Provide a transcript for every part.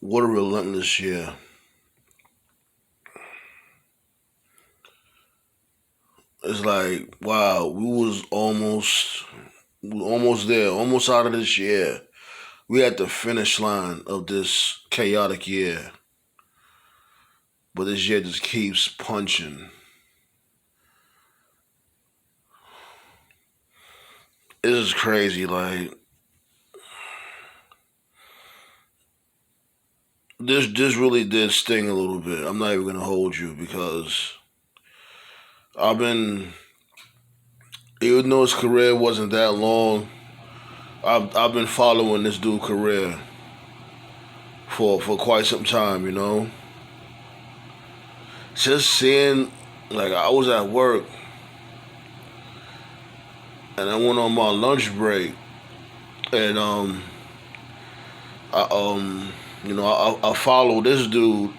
What a relentless year. It's like, wow, we was almost there, almost out of this year. We at the finish line of this chaotic year. But this year just keeps punching. It is crazy. Like this really did sting a little bit. I'm not even gonna hold you because I've been even though his career wasn't that long, I've been following this dude's career for quite some time, Just seeing like I was at work and I went on my lunch break and I follow this dude,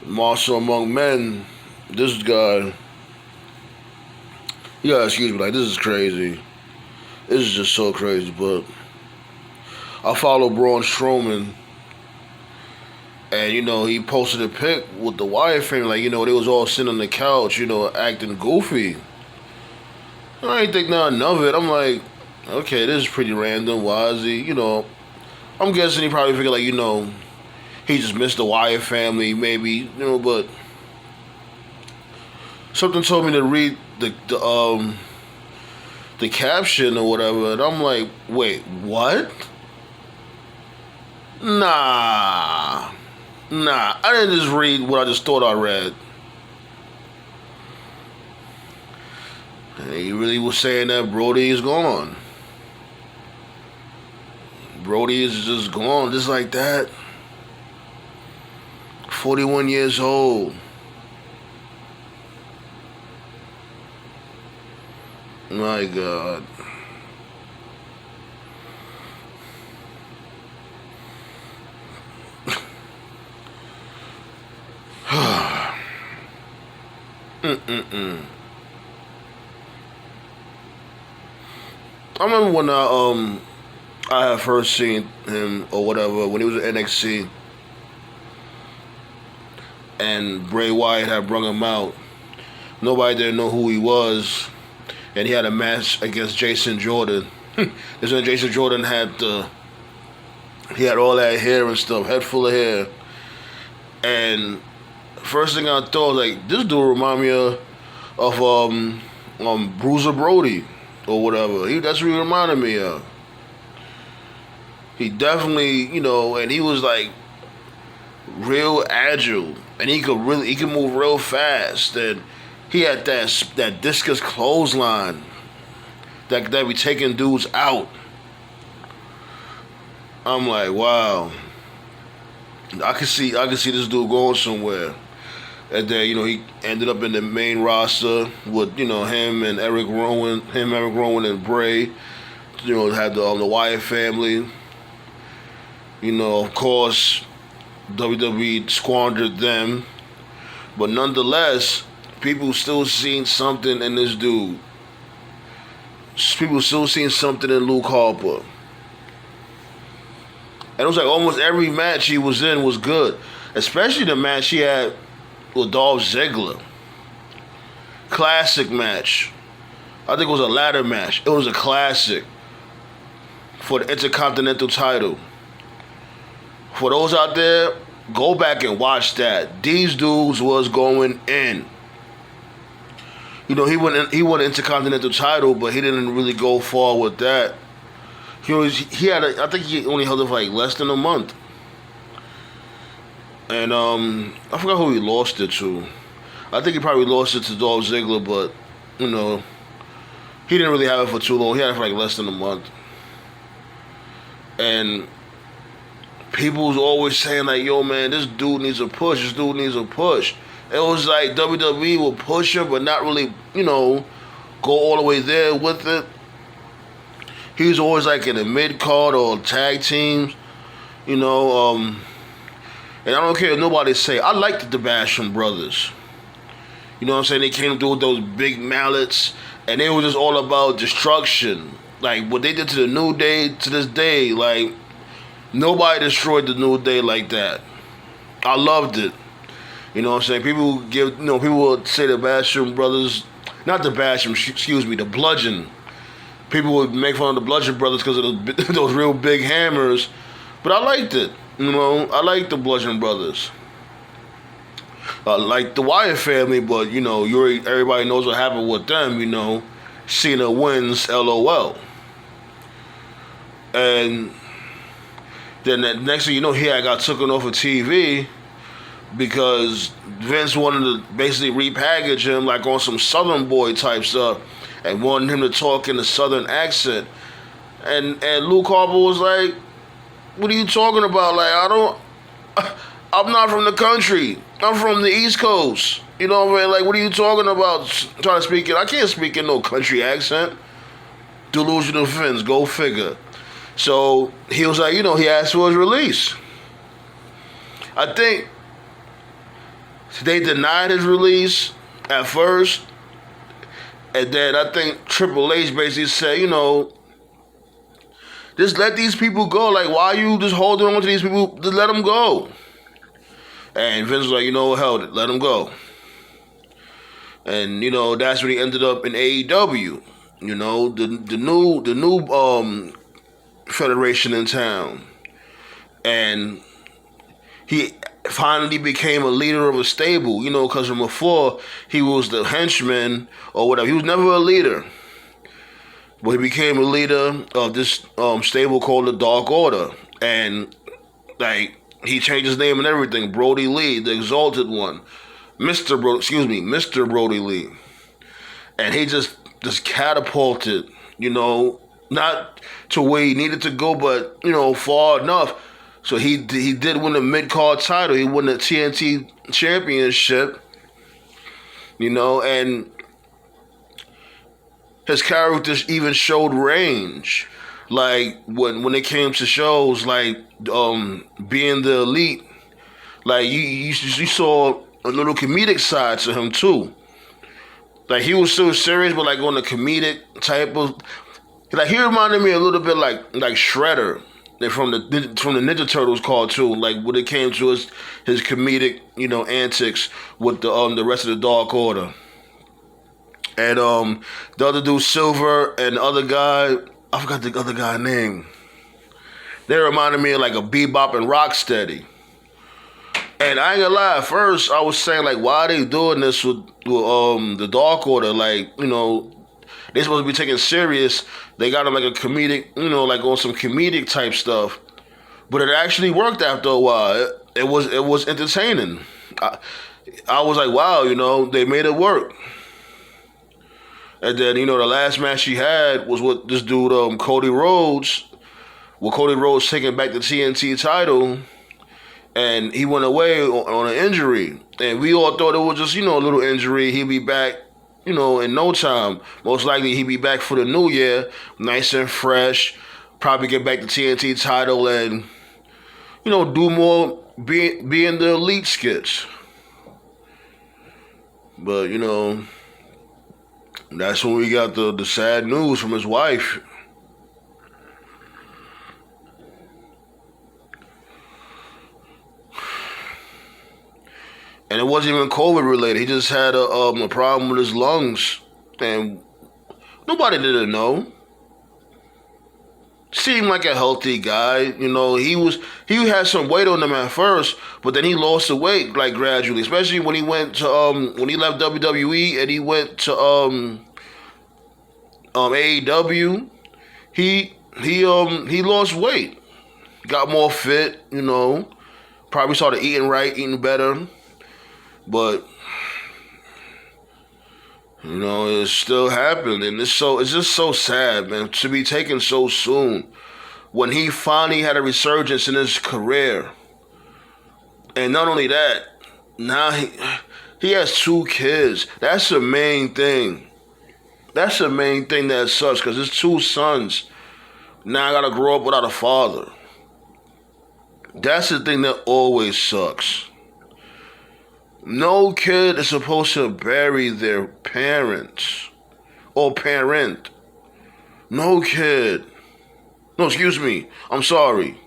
Marshall Among Men, this guy. Yeah, excuse me, like this is crazy. This is just so crazy, but I follow Braun Strowman, and he posted a pic with the Wyatt family, like they was all sitting on the couch, acting goofy. I ain't think nothing of it. I'm like, okay, this is pretty random. Why is he? I'm guessing he probably figured like he just missed the Wyatt family, maybe, but something told me to read the caption or whatever, and I'm like, wait, what? Nah, I didn't just read what I just thought I read. And he really was saying that Brodie is gone. Brodie is just gone, just like that. 41 years old. My God. Mm-mm-mm. I remember when I had first seen him or whatever when he was at NXT and Bray Wyatt had brung him out. Nobody didn't know who he was, and he had a match against Jason Jordan. This when Jason Jordan he had all that hair and stuff, head full of hair, and first thing I thought like this dude remind me of Bruiser Brodie or whatever. That's what he reminded me of. He definitely, and he was like real agile, and he could move real fast, and he had that discus clothesline that be taking dudes out. I'm like, wow, I could see this dude going somewhere. And then he ended up in the main roster with Eric Rowan, and Bray. Had the Wyatt family. Of course, WWE squandered them, but nonetheless, people still seen something in this dude. People still seen something in Luke Harper. And it was like almost every match he was in was good, especially the match he had with Dolph Ziggler. Classic match. I think it was a ladder match. It was a classic for the Intercontinental title. For those out there, go back and watch that. These dudes was going in. He won the Intercontinental title, but he didn't really go far with that. I think he only held it for like less than a month. And I forgot who he lost it to. I think he probably lost it to Dolph Ziggler, but he didn't really have it for too long. He had it for like less than a month. And people was always saying like, yo man, this dude needs a push. This dude needs a push. It was like WWE will push him, but not really, go all the way there with it. He was always like in the mid card or tag teams, and I don't care if nobody say. I liked the Basham brothers. You know what I'm saying? They came through with those big mallets, and they were just all about destruction. Like what they did to the New Day to this day, like Nobody destroyed the New Day like that. I loved it. You know what I'm saying? People would say the Basham brothers, not the Basham, excuse me, the Bludgeon. People would make fun of the Bludgeon brothers because of those real big hammers. But I liked it. You know, I liked the Bludgeon brothers. Like the Wyatt family, but you know, everybody knows what happened with them. You know, Cena wins, LOL. And then the next thing you know, I got taken off of TV because Vince wanted to basically repackage him like on some Southern boy type stuff and wanted him to talk in a Southern accent. And Luke Harper was like, "What are you talking about? Like, I'm not from the country. I'm from the East Coast. You know what I mean? Like, what are you talking about? Trying to speak it? I can't speak in no country accent." Delusional Vince, go figure. So he was like, he asked for his release. I think they denied his release at first, and then I think Triple H basically said, just let these people go. Like, why are you just holding on to these people? Just let them go. And Vince was like, hell, let them go. And that's when he ended up in AEW. The new federation in town, and he finally became a leader of a stable. Because from before he was the henchman or whatever. He was never a leader. But he became a leader of this stable called the Dark Order. And, he changed his name and everything. Brodie Lee, the Exalted One. Mr. Brodie Lee. And he just catapulted, not to where he needed to go, but, far enough. So he did win the mid-card title. He won the TNT championship, and his characters even showed range. Like, when it came to shows, like, being the Elite, like, you saw a little comedic side to him, too. Like, he was so serious, but, like, on the comedic type of... Like, he reminded me a little bit like Shredder from the Ninja Turtles cartoon. Like, when it came to his comedic, antics with the rest of the Dark Order. And the other dude, Silver, and the other guy, I forgot the other guy's name. They reminded me of like a Bebop and Rocksteady. And I ain't gonna lie, at first I was saying like, why are they doing this with the Dark Order? Like, they supposed to be taken serious. They got them like a comedic, like on some comedic type stuff. But it actually worked after a while. It was entertaining. I was like, wow, they made it work. And then, the last match she had was with this dude, Cody Rhodes. Well, Cody Rhodes taking back the TNT title. And he went away on an injury. And we all thought it was just, a little injury. He'd be back, in no time. Most likely he'd be back for the new year. Nice and fresh. Probably get back the TNT title and, do more be in the Elite skits. But, that's when we got the sad news from his wife. And it wasn't even COVID related. He just had a problem with his lungs. And nobody didn't know. Seemed like a healthy guy. He had some weight on him at first, but then he lost the weight like gradually. Especially when he went to when he left WWE and he went to AEW. He lost weight. Got more fit, Probably started eating right, eating better. But it's still happening, and it's just so sad, man, to be taken so soon when he finally had a resurgence in his career. And not only that, now he has 2 kids. That's the main thing. That's the main thing that sucks, because his 2 sons now gotta grow up without a father. That's the thing that always sucks. No kid is supposed to bury their parents or parent. No kid. No, excuse me. I'm sorry.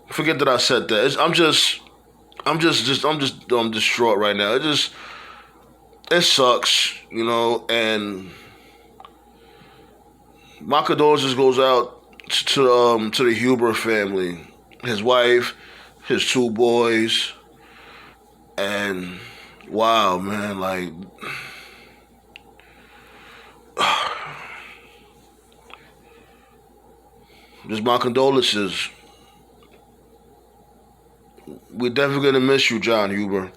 Forget that I said that. I'm distraught right now. It sucks, and my condolences goes out to the Huber family, his wife, his two boys, and wow, man, like just my condolences. We're definitely gonna miss you, John Huber.